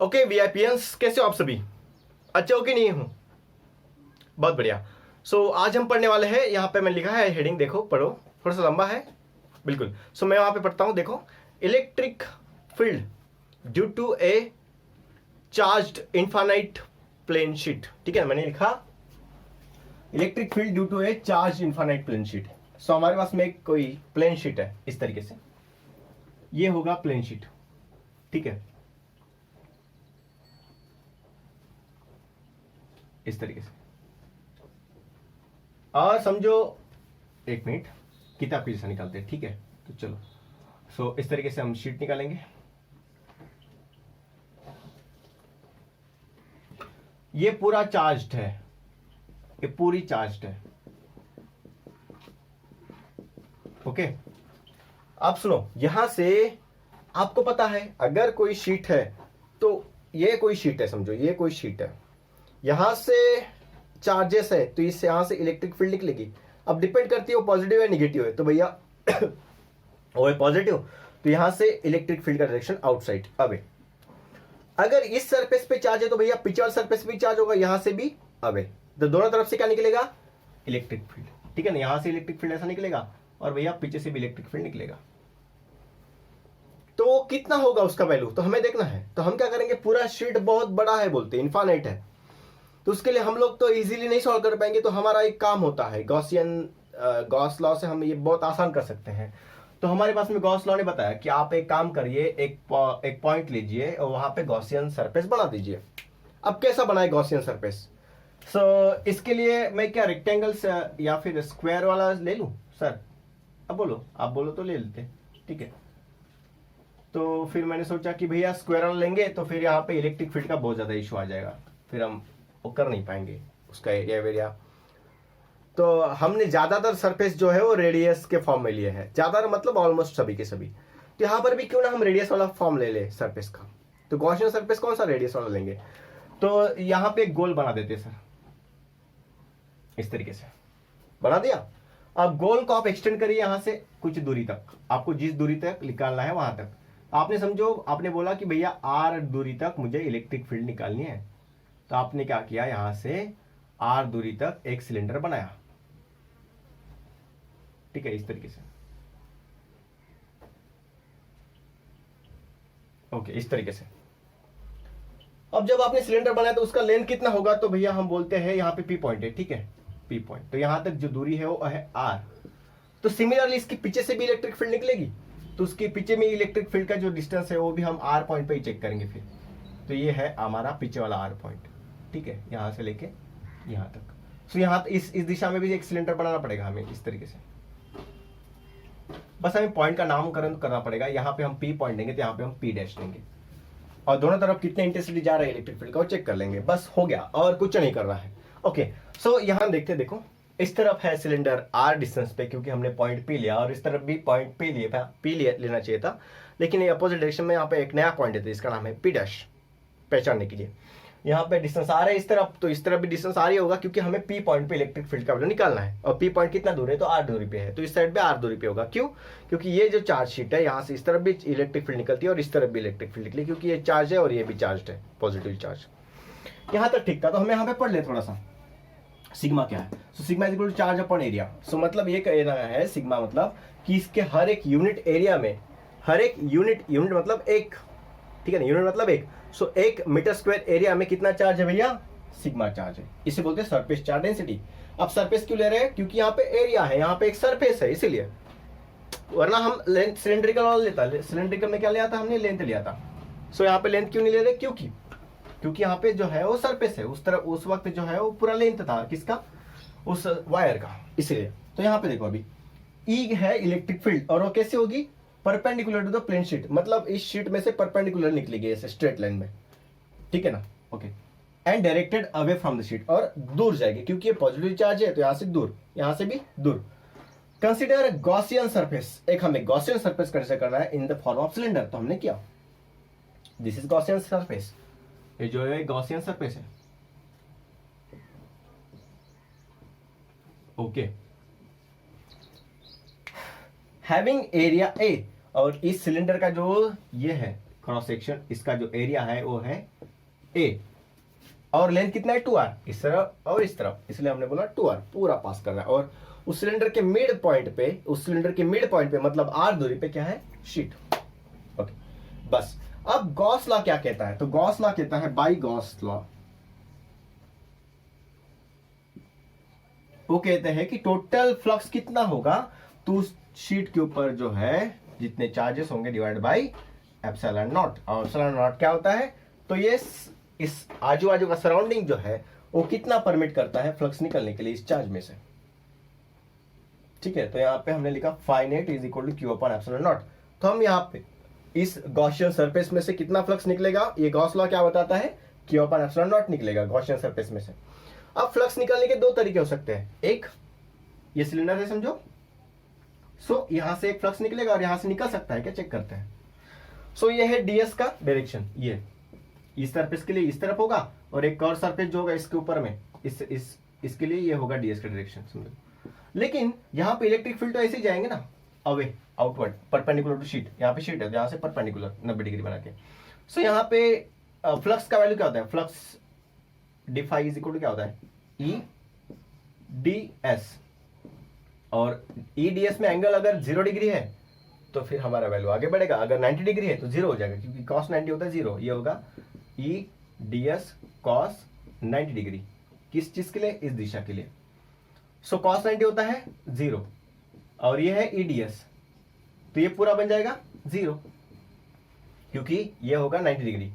Okay वीआईपीएंस, कैसे हो आप सभी? अच्छे हो कि नहीं हो? बहुत बढ़िया। सो आज हम पढ़ने वाले हैं, यहाँ पे मैं लिखा है हेडिंग, देखो पढ़ो, थोड़ा सा लंबा है बिल्कुल। सो मैं वहाँ पे पढ़ता हूँ, देखो। Electric field due to a charged infinite plane sheet. ठीक है, मैंने लिखा electric field due to a charge infinite plane sheet. So हमारे पास में कोई प्लेन शीट है इस तरीके से, ये होगा प्लेन शीट। ठीक है, इस तरीके से। और समझो, एक मिनट, किताब की जैसा निकालते हैं। ठीक है, तो चलो। सो इस तरीके से हम शीट निकालेंगे। ये पूरा चार्ज्ड है, ये पूरी चार्ज्ड है। ओके, आप सुनो, यहां से आपको पता है अगर कोई शीट है तो ये कोई शीट है, समझो ये कोई शीट है, यहां से चार्जेस है तो इससे यहां से इलेक्ट्रिक फील्ड निकलेगी। अब डिपेंड करती है वो पॉजिटिव है निगेटिव है, तो भैया वो है पॉजिटिव, तो यहां से इलेक्ट्रिक फील्ड का डायरेक्शन आउटसाइड अवे। अगर इस सरफेस पे चार्ज है तो भैया पीछे वाले सरफेस पे भी चार्ज होगा, यहां से भी अवे, तो दोनों तरफ से क्या निकलेगा? Electric field. ठीक है ना, यहां से इलेक्ट्रिक फील्ड ऐसा निकलेगा और भैया पीछे से भी इलेक्ट्रिक फील्ड निकलेगा। तो कितना होगा उसका वैल्यू तो हमें देखना है। तो हम क्या करेंगे, पूरा शीट बहुत बड़ा है, बोलते हैं इनफाइनाइट है, तो उसके लिए हम लोग तो इजीली नहीं सॉल्व कर पाएंगे। तो हमारा एक काम होता है, गॉस लॉ से हम ये बहुत आसान कर सकते हैं। तो हमारे पास में गॉस लॉ ने बताया कि आप एक काम करिए, एक पॉइंट लीजिए और वहां पे गॉसियन सरफेस बना दीजिए। अब कैसा बनाए गॉसियन सरफेस? इसके लिए मैं क्या रेक्टेंगल्स या फिर स्क्वायर वाला ले लूं सर? अब बोलो, आप बोलो तो ले लेते। ठीक है, तो फिर मैंने सोचा कि भैया स्क्वायर वाला लेंगे तो फिर यहाँ पे इलेक्ट्रिक फील्ड का बहुत ज्यादा इशू आ जाएगा, फिर हम वो कर नहीं पाएंगे उसका एरिया वेरिया। तो हमने ज्यादातर सरफेस जो है वो रेडियस के फॉर्म में लिए है, ज्यादातर मतलब ऑलमोस्ट सभी के सभी। तो यहाँ पर भी क्यों ना हम रेडियस वाला फॉर्म ले ले सरफेस का। तो गॉसियन सरफेस कौन सा? रेडियस वाला लेंगे। तो यहाँ पे एक गोल बना देते सर, इस तरीके से बना दिया। अब गोल को आप एक्सटेंड करिए यहां से कुछ दूरी तक, आपको जिस दूरी तक निकालना है वहां तक। आपने समझो, आपने बोला कि भैया आर दूरी तक मुझे इलेक्ट्रिक फील्ड निकालनी है, तो आपने क्या किया, यहां से आर दूरी तक एक सिलेंडर बनाया। ठीक है, इस तरीके से। ओके, इस तरीके से। अब जब आपने सिलेंडर बनाया तो उसका लेंथ कितना होगा? तो भैया हम बोलते हैं यहाँ पे पी पॉइंट है। ठीक है, पी पॉइंट, तो यहां तक जो दूरी है वो है आर। तो सिमिलरली इसके पीछे से भी इलेक्ट्रिक फील्ड निकलेगी, तो उसके पीछे में इलेक्ट्रिक फील्ड का जो डिस्टेंस है वो भी हम आर पॉइंट पे ही चेक करेंगे फिर। तो ये है हमारा पीछे वाला आर पॉइंट। ठीक है, यहां से लेके यहां तक। तो यहाँ इस दिशा में भी एक सिलेंडर बनाना पड़ेगा हमें, इस तरीके से। बस हमें पॉइंट का नामकरण करना पड़ेगा, यहाँ पे हम पी पॉइंट देंगे तो यहाँ पे हम पी डैश देंगे, और दोनों तरफ कितने इंटेंसिटी जा रहा है इलेक्ट्रिक फील्ड का वो चेक कर लेंगे। बस हो गया, और कुछ नहीं करना है। ओके, सो यहां देखते, देखो इस तरफ है सिलेंडर आर डिस्टेंस पे, क्योंकि हमने पॉइंट पी लिया, और इस तरफ भी पॉइंट पी लेना चाहिए था, लेकिन ये अपोजिट डायरेक्शन में यहाँ पे एक नया पॉइंट है, इसका नाम है पी डैश, पहचानने के लिए। यहाँ पे डिस्टेंस आ रहा है इस तरफ, तो इस तरफ भी डिस्टेंस आ रही होगा, क्योंकि हमें पी पॉइंट पे इलेक्ट्रिक फील्ड का वैल्यू निकालना है, और पी पॉइंट कितना दूर है? तो आर दूरी पे है, तो इस साइड पे आर दूरी पे होगा। क्यों? क्योंकि ये जो चार्ज शीट है, यहाँ से इस तरफ भी इलेक्ट्रिक फील्ड निकलती है और इस तरफ भी इलेक्ट्रिक फील्ड निकली, क्योंकि ये चार्ज है और ये भी चार्ज है, पॉजिटिव चार्ज। यहाँ तक ठीक था, तो हमें यहाँ पे पढ़ ले थोड़ा सा सिग्मा क्या है। So sigma is equal to charge upon area. So मतलब ये कहना है सिग्मा मतलब कि इसके हर एक यूनिट एरिया में, हर एक यूनिट मतलब एक, ठीक है ना, यूनिट मतलब एक। सो 1 मीटर स्क्वायर एरिया में कितना चार्ज है भैया? सिग्मा चार्ज है, इसे बोलते हैं सरफेस चार्ज डेंसिटी। अब सरफेस क्यों ले रहे हैं? क्योंकि यहाँ पे एरिया है, यहाँ पे एक सरफेस है, इसीलिए। वरना हम लेंथ सिलेंड्रिकल वाला लेता, सिलेंड्रिकल में क्या लिया था हमने? लेंथ लिया था। सो यहाँ पे लेंथ क्यों नहीं ले रहे? क्योंकि यहाँ पे जो है वो सरफेस है, उस तरफ उस वक्त जो है वो पूरा लेंथ था, किसका? उस वायर का, इसलिए। तो यहाँ पे देखो, अभी ई है इलेक्ट्रिक फील्ड, और वो कैसे होगी? Perpendicular to the plane sheet, मतलब इस शीट में से परपेंडिकुलर निकलेगी ऐसे स्ट्रेट लाइन में। ठीक है ना? Okay, and directed away from the sheet, और दूर जाएगी, क्योंकि ये पॉजिटिव चार्ज है तो यहां से दूर, यहां से भी दूर। कंसीडर गॉसियन सरफेस, एक हमें गॉसियन सरफेस कैसे करना है in the form of cylinder, तो हमने किया, दिस इज गॉसियन सरफेस, ये जो है गॉसियन सरफेस है। ओके, हैविंग एरिया ए, और इस सिलेंडर का जो ये है क्रॉस सेक्शन, इसका जो एरिया है वो है A, और लेंथ कितना है 2r, इस तरफ और इस तरफ, इसलिए हमने बोला 2r पूरा पास कर रहा है। और उस सिलेंडर के मिड पॉइंट पे, उस सिलेंडर के मिड पॉइंट पे मतलब r दूरी पे क्या है, शीट। ओके, बस। अब गॉस लॉ क्या कहता है, तो गॉस लॉ कहता है, बाय गॉस लॉ वो कहते हैं कि टोटल फ्लक्स कितना होगा, तो उस शीट के ऊपर जो है जितने चार्जेस होंगे डिवाइड बाय एप्सिलॉन नॉट। और एप्सिलॉन नॉट क्या होता है, तो ये इस आजू बाजू का सराउंडिंग जो है वो कितना परमिट करता है फ्लक्स निकलने के लिए इस चार्ज में से। ठीक है, तो यहां पे हमने लिखा phi net is equal to Q upon epsilon naught. तो हम यहां पे इस गॉसियन सरफेस में से कितना फ्लक्स निकलेगा, ये गॉस लॉ क्या बताता है, क्यू अपॉन एप्सिलॉन नॉट निकलेगा गॉसियन सरफेस में से। अब फ्लक्स निकलने के दो तरीके हो सकते हैं, एक ये सिलेंडर है समझो, सो यहां से एक फ्लक्स निकलेगा और यहां से निकल सकता है क्या, चेक करते हैं। सो ये है डीएस का डायरेक्शन, ये इस सरफेस के लिए इस तरफ होगा, और एक कर्व सरफेस जो होगा इसके ऊपर में इसके लिए ये होगा डीएस का डायरेक्शन समझो। लेकिन यहाँ पे इलेक्ट्रिक फील्ड तो ऐसे ही जाएंगे ना, away outward perpendicular to sheet, यहाँ पे शीट है यहाँ से परपेंडिकुलर 90 डिग्री बना के। सो यहाँ पे फ्लक्स का वैल्यू क्या होता है, flux d phi is equal to क्या होता है, ई डी एस, और ई डी एस में एंगल अगर 0 डिग्री है तो फिर हमारा वैल्यू आगे बढ़ेगा, अगर 90 डिग्री है तो 0 हो जाएगा, क्योंकि cos 90 होता है 0, ये होगा ई डी एस कॉस 90 डिग्री, किस चीज के लिए, इस दिशा के लिए। सो cos 90 होता है 0 और ये है ई डी एस, तो ये पूरा बन जाएगा 0, क्योंकि ये होगा 90 डिग्री,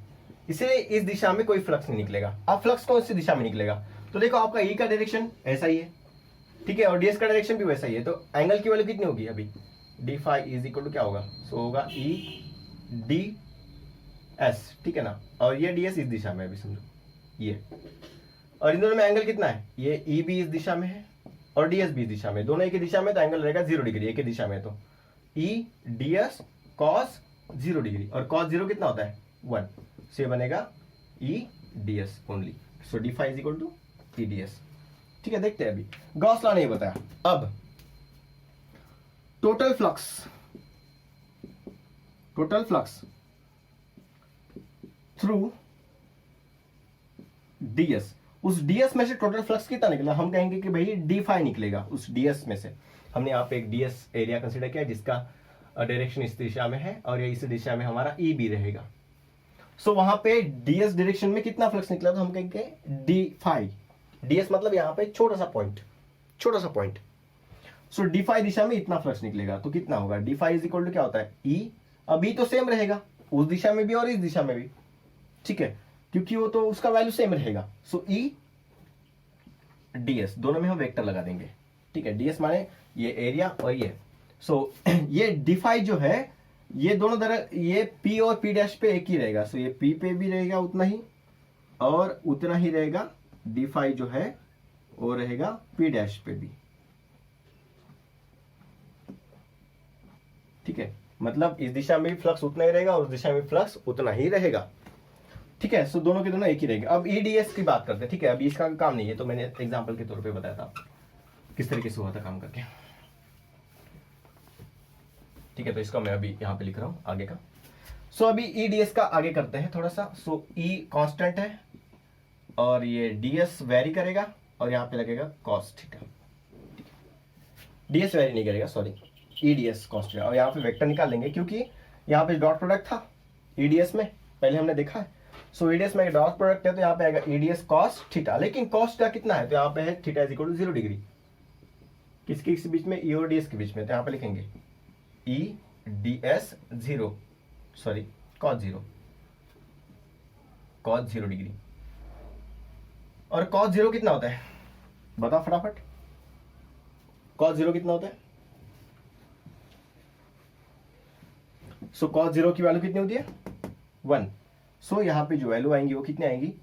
इसलिए इस दिशा में कोई फ्लक्स नहीं निकलेगा। अब फ्लक्स कौन सी दिशा में निकलेगा, तो देखो आपका ई का डायरेक्शन ऐसा ही है, ठीक है, और डीएस का डायरेक्शन भी वैसा ही है, तो एंगल की वैल्यू कितनी होगी अभी, d phi is equal to क्या होगा, सो होगा ई डी एस, ठीक है ना, और ये डीएस इस दिशा में अभी समझो ये, और इन दोनों में एंगल कितना है, ये ई भी इस दिशा में है और डीएस भी इस दिशा में, दोनों एक ही दिशा में, तो एंगल रहेगा 0 डिग्री एक ही दिशा में, तो ई डीएस कॉस 0 डिग्री, और कॉस 0 कितना होता है 1, सो ये बनेगा E ds only, so d phi is equal to E ds. ठीक है, देखते हैं अभी गॉस लॉ नहीं बताया। अब टोटल फ्लक्स थ्रू डीएस, उस डीएस में से टोटल फ्लक्स कितना निकला, हम कहेंगे कि भाई डी फाई निकलेगा उस डीएस में से। हमने यहाँ पे एक डीएस एरिया कंसीडर किया जिसका डायरेक्शन इस दिशा में है और ये इस दिशा में हमारा ई भी रहेगा। सो वहां पे डीएस डायरेक्शन में कितना फ्लक्स निकला, तो हम कहेंगे डी फाई, डीएस मतलब यहाँ पे छोटा सा पॉइंट, सो डी फाई दिशा में इतना फ्लक्स निकलेगा, तो कितना होगा, d phi is equal to क्या होता है ई, अब ई तो सेम रहेगा उस दिशा में भी और इस दिशा में भी, ठीक है, क्योंकि वो तो उसका वैल्यू सेम रहेगा, सो ई डीएस दोनों में हम वेक्टर लगा देंगे, ठीक है, डीएस माने ये एरिया और ये, सो ये डी फाई जो है ये दोनों तरह, ये पी और पी डैश पे एक ही रहेगा, सो ये पी पे भी रहेगा उतना ही और उतना ही रहेगा डी फाई जो है वो रहेगा पी डैश पे भी, ठीक है, मतलब इस दिशा में भी फ्लक्स उतना ही रहेगा और उस दिशा में फ्लक्स उतना ही रहेगा, ठीक है, सो दोनों के दोनों एक ही रहेंगे। अब ईडीएस की बात करते हैं, ठीक है, अभी इसका काम नहीं है, तो मैंने एग्जांपल के तौर पे बताया था किस तरीके से हुआ था काम करके, ठीक है, तो इसका मैं अभी यहाँ पे लिख रहा हूँ आगे का। सो अभी ईडीएस का आगे करते हैं थोड़ा सा। सो ई कांस्टेंट है और ये डीएस वेरी करेगा और यहाँ पे लगेगा कॉस थीटा, डीएस वेरी नहीं करेगा, सॉरी, ईडीएस कांस्टेंट, और यहाँ पे वेक्टर निकाल लेंगे क्योंकि यहाँ पे डॉट प्रोडक्ट था ईडीएस में, पहले हमने देखा है। सो ईडीएस में डॉट प्रोडक्ट है तो यहाँ पे आएगा ईडीएस कॉस थीटा, लेकिन कॉस थीटा कितना है, तो यहाँ पे है theta is equal to 0 degree, किसके बीच में, ई और डीएस के बीच में, तो यहाँ पे लिखेंगे ई डीएस 0, सॉरी कॉस 0 डिग्री, और कॉस 0 कितना होता है बताओ फटाफट, कॉस 0 कितना होता है, सो कॉस 0 की वैल्यू कितनी होती है 1, सो यहाँ पे जो वैल्यू आएंगी वो कितनी आएंगी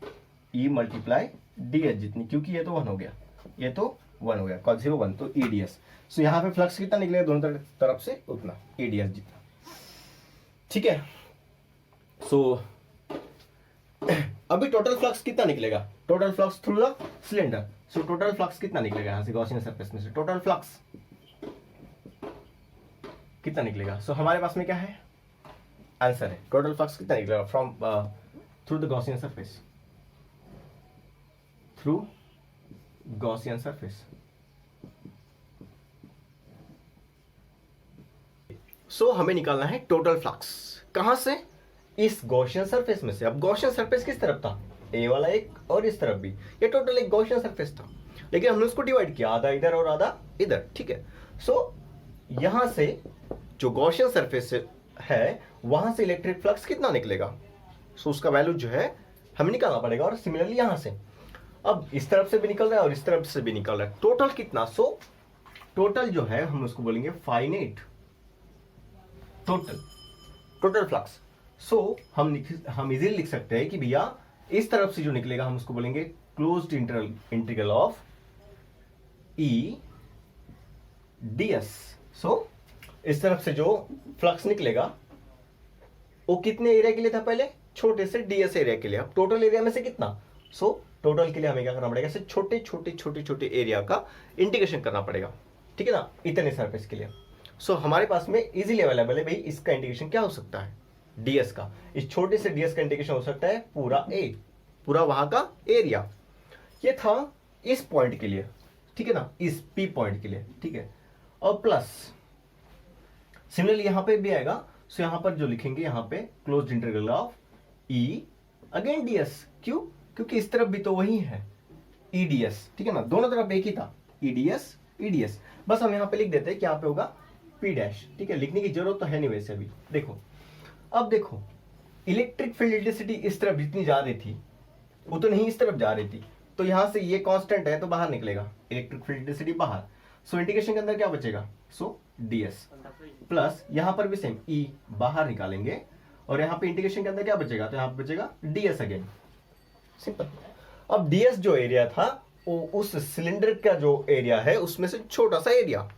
ई मल्टीप्लाई डीएस जितनी, क्योंकि ये तो 1 हो गया, ये तो 1 हो गया, कॉस 0 1, तो ईडीएस, सो यहाँ पे फ्लक्स कितना निकलेगा दोनों तरफ से उतना ईडीएस जितना, ठीक है। सो अभी टोटल फ्लक्स कितना निकलेगा, total flux through the cylinder, so total flux कितना निकलेगा यहाँ से गॉसियन सरफेस में से, टोटल फ्लक्स कितना निकलेगा, सो हमारे पास में क्या है आंसर है टोटल फ्लक्स कितना निकलेगा from through the Gaussian surface, through Gaussian surface. So हमें निकालना है टोटल फ्लक्स कहां से, इस गॉसियन सरफेस में से। अब गॉसियन सरफेस किस तरफ था, ए वाला एक और इस तरफ भी, ये टोटल एक गॉसियन सरफेस था, लेकिन हमने उसको डिवाइड किया, आधा इधर और आधा इधर, ठीक है। सो यहां से जो गॉसियन सरफेस है वहां से इलेक्ट्रिक फ्लक्स कितना निकलेगा, सो उसका वैल्यू जो है हमें निकालना पड़ेगा। और सिमिलरली यहां से अब इस तरफ से भी निकल रहा है और इस तरफ से भी निकल रहा है, टोटल कितना, सो टोटल जो है हम उसको बोलेंगे फाइनाइट टोटल फ्लक्स। सो हम इजीली लिख सकते हैं कि भैया इस तरफ से जो निकलेगा हम उसको बोलेंगे closed integral of E ds। सो इस तरफ से जो फ्लक्स निकलेगा वो कितने एरिया के लिए था, पहले छोटे से ds एरिया के लिए, अब टोटल एरिया में से कितना, सो टोटल के लिए हमें क्या करना पड़ेगा, छोटे छोटे छोटे छोटे एरिया का इंटीग्रेशन करना पड़ेगा, ठीक है ना, इतने सरफेस के लिए। सो हमारे पास में इजीली अवेलेबल है भाई, इसका इंटीग्रेशन क्या हो सकता है, ds का, इस छोटे से ds का इंटीग्रेशन हो सकता है पूरा a, पूरा वहां का एरिया। ये था इस पॉइंट के लिए, ठीक है ना, इस p पॉइंट के लिए, ठीक है। और प्लस सिमिलरली यहां पे भी आएगा, सो यहां पर जो लिखेंगे यहां पे closed integral of e again ds, क्यों, क्योंकि इस तरफ भी तो वही है eds, ठीक है ना, दोनों तरफ एक ही था eds, बस हम यहां पे लिख देते हैं कि यहां पे होगा p डैश, ठीक है, लिखने की जरूरत तो है नहीं वैसे भी। देखो अब देखो इलेक्ट्रिक फील्ड इंटेंसिटी इस तरफ जितनी जा रही थी वो तो नहीं इस तरफ जा रही थी, तो यहां से ये कांस्टेंट है तो बाहर निकलेगा इलेक्ट्रिक फील्ड इंटेंसिटी बाहर, सो इंटीग्रेशन के अंदर क्या बचेगा, सो ds प्लस यहां पर भी सेम e बाहर निकालेंगे और यहां पे इंटीग्रेशन के अंदर क्या बचेगा, तो यहां पे बचेगा ds अगेन, सिंपल। अब ds जो एरिया था वो उस सिलेंडर का जो एरिया है उसमें से छोटा सा एरिया।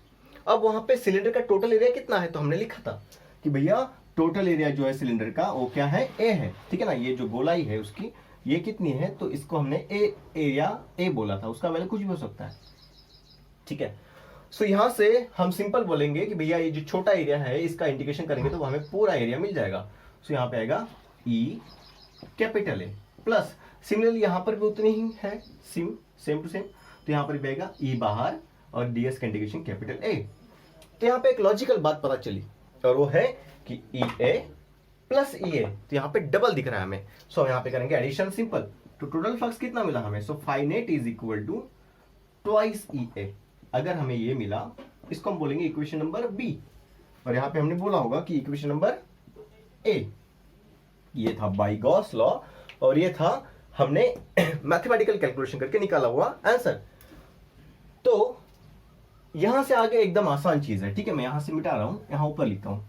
अब वहां पे सिलेंडर का टोटल एरिया कितना है, तो हमने लिखा था कि भैया टोटल एरिया जो है सिलेंडर का वो क्या है, a है, ठीक है ना, ये जो गोलाई है उसकी ये कितनी है, तो इसको हमने एरिया a बोला था, उसका वैल्यू कुछ भी हो सकता है, ठीक है। सो यहां से हम सिंपल बोलेंगे कि भैया ये जो छोटा एरिया है इसका इंटीग्रेशन करेंगे तो हमें पूरा एरिया मिल जाएगा। सो यहां पे आएगा E capital A plus similarly यहां पर भी उतनी ही है, सेम टू सेम, तो यहां पर भी आएगा E बाहर और ds का इंटीग्रेशन कैपिटल A। तो यहां पे एक लॉजिकल बात पता चली और वो है कि EA प्लस EA, तो यहां पे डबल दिख रहा है हमें, सो यहां पे करेंगे एडिशन सिंपल, तो टोटल फ्लक्स कितना मिला हमें, so finite is equal to twice EA। अगर हमें ये मिला इसको हम बोलेंगे इक्वेशन नंबर B, और यहां पे हमने बोला होगा कि इक्वेशन नंबर A, ये था बाय गॉस लॉ और ये था हमने मैथमेटिकल कैलकुलेशन करके निकाला हुआ आंसर। तो यहां से आगे एकदम आसान चीज है, ठीक है, मैं यहां से मिटा रहा हूं, यहां ऊपर लिखता हूं,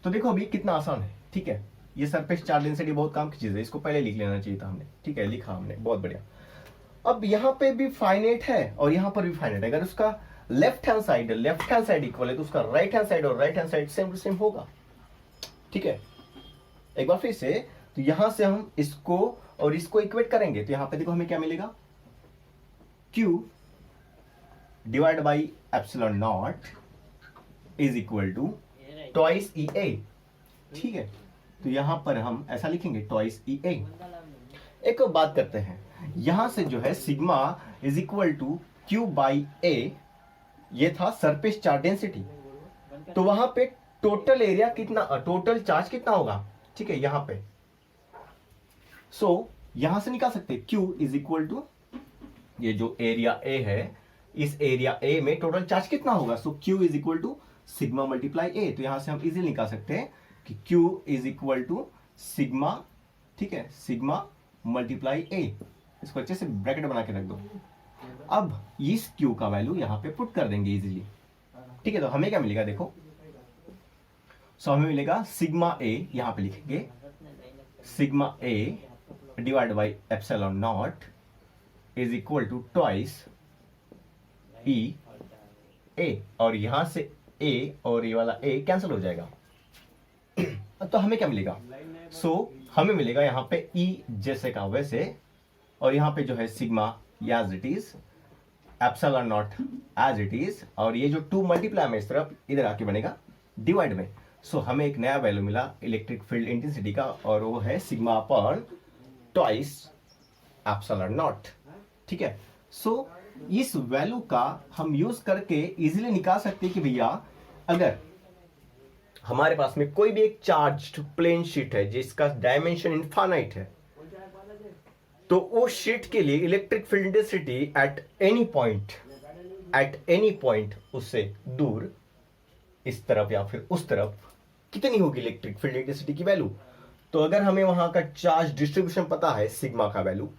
तो देखो अभी कितना आसान है, ठीक है। ये सरफेस चार्ज डेंसिटी बहुत काम की चीज है, इसको पहले लिख लेना चाहिए था हमने, ठीक है, लिखा हमने, बहुत बढ़िया। अब यहां पे भी फाइनाइट है और यहां पर भी फाइनाइट है, अगर उसका लेफ्ट हैंड साइड इक्वल है तो उसका राइट हैंड साइड और right hand side same to same होगा, ठीक है। एक बार फिर से, तो यहां से हम इसको और इसको इक्वेट करेंगे तो यहां पे देखो हमें क्या मिलेगा, Q divide by epsilon naught is equal to twice EA, ठीक है। तो यहां पर हम ऐसा लिखेंगे ट्वाइस EA। एक और बात करते हैं, यहां से जो है sigma is equal to Q by A, ये था सरफेस चार्ज डेंसिटी, तो वहां पे टोटल एरिया कितना, टोटल चार्ज कितना होगा, ठीक है, यहां पे। सो यहां से निकाल सकते हैं Q इज इक्वल टू ये जो एरिया A है, इस एरिया A में टोटल चार्ज कितना होगा, so Q is equal to sigma multiply A। तो यहां से हम इजीली निकाल सकते हैं कि Q is equal to sigma, ठीक है, सिग्मा मल्टीप्लाई A, इसको अच्छे से ब्रैकेट बना के रख दो। अब इस Q का वैल्यू यहां पे पुट कर देंगे इजीली, ठीक है। तो हमें क्या मिलेगा, देखो, सो हमें मिलेगा सिग्मा A, यहां पे लिखेंगे sigma A divide by epsilon naught is equal to twice EA, और यहां से A और ये वाला A कैंसिल हो जाएगा। तो हमें क्या मिलेगा, सो हमें मिलेगा यहां पे E जैसे का वैसे, और यहां पे जो है sigma as it is, epsilon naught as it is, और ये जो 2 मल्टीप्लाई में इस तरफ इधर आके बनेगा डिवाइड में, सो हमें एक नया वैल्यू मिला इलेक्ट्रिक फील्ड इंटेंसिटी का, और वो है sigma upon twice epsilon not. ठीक है, सो इस वैल्यू का हम यूज करके इजीली निकाल सकते हैं कि भैया अगर हमारे पास में कोई भी एक चार्ज्ड प्लेन शीट है जिसका डायमेंशन इनफाइनाइट है, तो उस शीट के लिए electric field intensity at any point उससे दूर इस तरफ या फिर उस तरफ कितनी होगी इलेक्ट्रिक फील्ड इंटेंसिटी की वैल्यू। तो अगर हमें वहां का चार्ज डिस्ट्रीब्यूशन पता है, सिग्मा का वैल्यू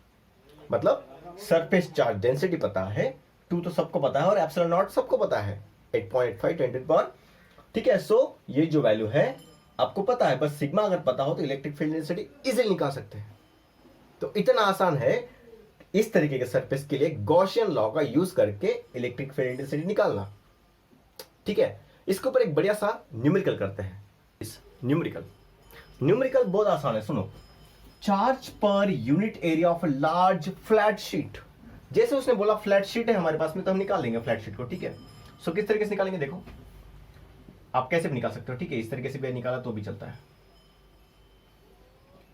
मतलब सरफेस चार्ज डेंसिटी पता है, 2 तो सबको पता है और एप्सिलॉन नॉट सबको पता है 8.5 10 to the power। ठीक है, सो ये जो वैल्यू है आपको पता है, बस सिग्मा अगर पता हो तो इलेक्ट्रिक फील्ड इंटेंसिटी इजीली निकाल सकते हैं। तो इतना आसान है इस तरीके के सरफेस के लिए गॉसियन लॉ का यूज करके इलेक्ट्रिक फील्ड इंटेंसिटी निकालना। ठीक है, इसके ऊपर एक बढ़िया सा न्यूमेरिकल करते हैं। इस न्यूमेरिकल बहुत आसान है, सुनो। Charge per unit area of large flat sheet, जैसे उसने बोला फ्लैट शीट है हमारे पास में, तो हम निकाल लेंगे फ्लैट शीट को। ठीक है, सो किस तरीके से निकालेंगे देखो, आप कैसे भी निकाल सकते हो। ठीक है, इस तरीके से भी निकाला तो भी चलता है।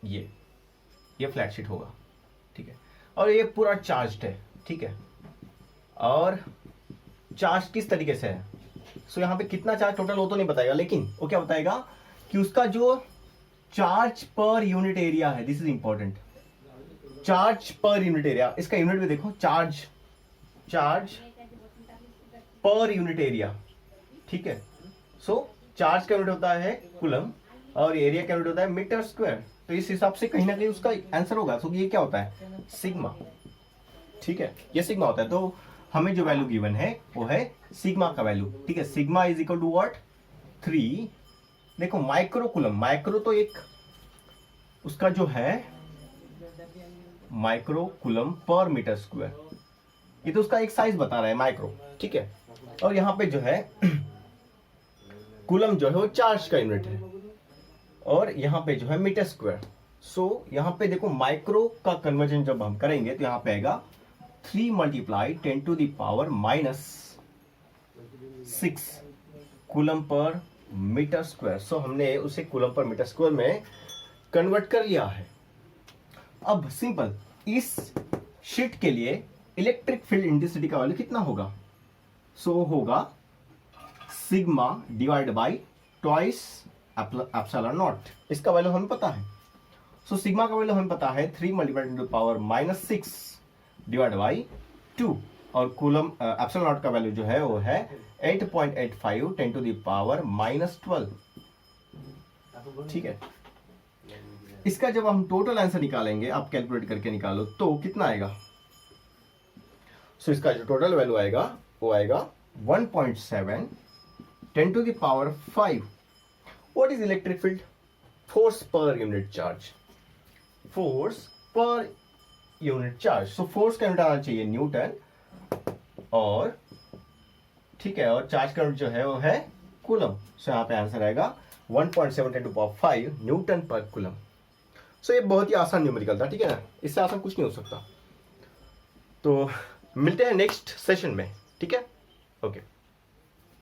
ये फ्लैट शीट होगा। ठीक है, और ये पूरा चार्ज्ड है। ठीक है, और चार्ज किस तरीके से है, सो यहां पे कितना चार्ज टोटल हो तो नहीं बताएगा, लेकिन वो क्या बताएगा कि उसका जो चार्ज पर यूनिट एरिया है, this is important, charge per unit area, इसका यूनिट में देखो, चार्ज पर यूनिट एरिया। ठीक है, सो चार्ज का यूनिट होता है कूलम और एरिया का यूनिट होता है मीटर स्क्वायर, तो इस हिसाब से कहीं ना कहीं उसका आंसर होगा। तो ये क्या होता है, सिग्मा। ठीक है, ये सिग्मा होता है। तो हमें जो वैल्यू गिवन है वो है सिग्मा का वैल्यू। ठीक है, sigma is equal to what, 3। देखो माइक्रो कूलम, माइक्रो तो एक उसका जो है micro coulomb per metre square, ये तो उसका एक साइज बता रहा है माइक्रो। ठीक है, और यहां पे जो है कूलम जो है वो चार्ज का यूनिट है, और यहां पे जो है मीटर स्क्वायर। सो यहां पे देखो माइक्रो का कन्वर्जन जब हम करेंगे तो यहां पे आएगा 3 × 10 to the power -6 coulomb per metre square. So हमने उसे कूलम पर मीटर स्क्वायर में कन्वर्ट कर लिया है। अब सिंपल, इस शीट के लिए इलेक्ट्रिक फील्ड इंटेंसिटी का वैल्यू कितना होगा, सो होगा sigma divide by twice epsilon not. इसका वैल्यू हमें पता है, सो सिग्मा का वैल्यू हमें पता है 3 × 10 to the power -6 divide by 2, और कूलम एप्सिलॉन नॉट का वैल्यू जो है वो है 8.85 10 to the power -12। ठीक है, इसका जब हम टोटल आंसर निकालेंगे, आप कैलकुलेट करके निकालो तो कितना आएगा। सो इसका जो टोटल वैल्यू आएगा वो आएगा 1.7 10 to the power 5। What is electric field, force per unit charge, force per unit charge. So force का यूनिट आना चाहिए न्यूटन, और ठीक है, और चार्ज का यूनिट जो है वो है कूलम। सो यहाँ पे आंसर आएगा 1.7 10 to the power 5 न्यूटन पर कूलम। सो ये बहुत ही आसान न्यूमेरिकल था। ठीक है ना, इससे आसान कुछ नहीं हो सकता। तो मिलते हैं नेक्स्ट सेशन में। ठीक है, ओके।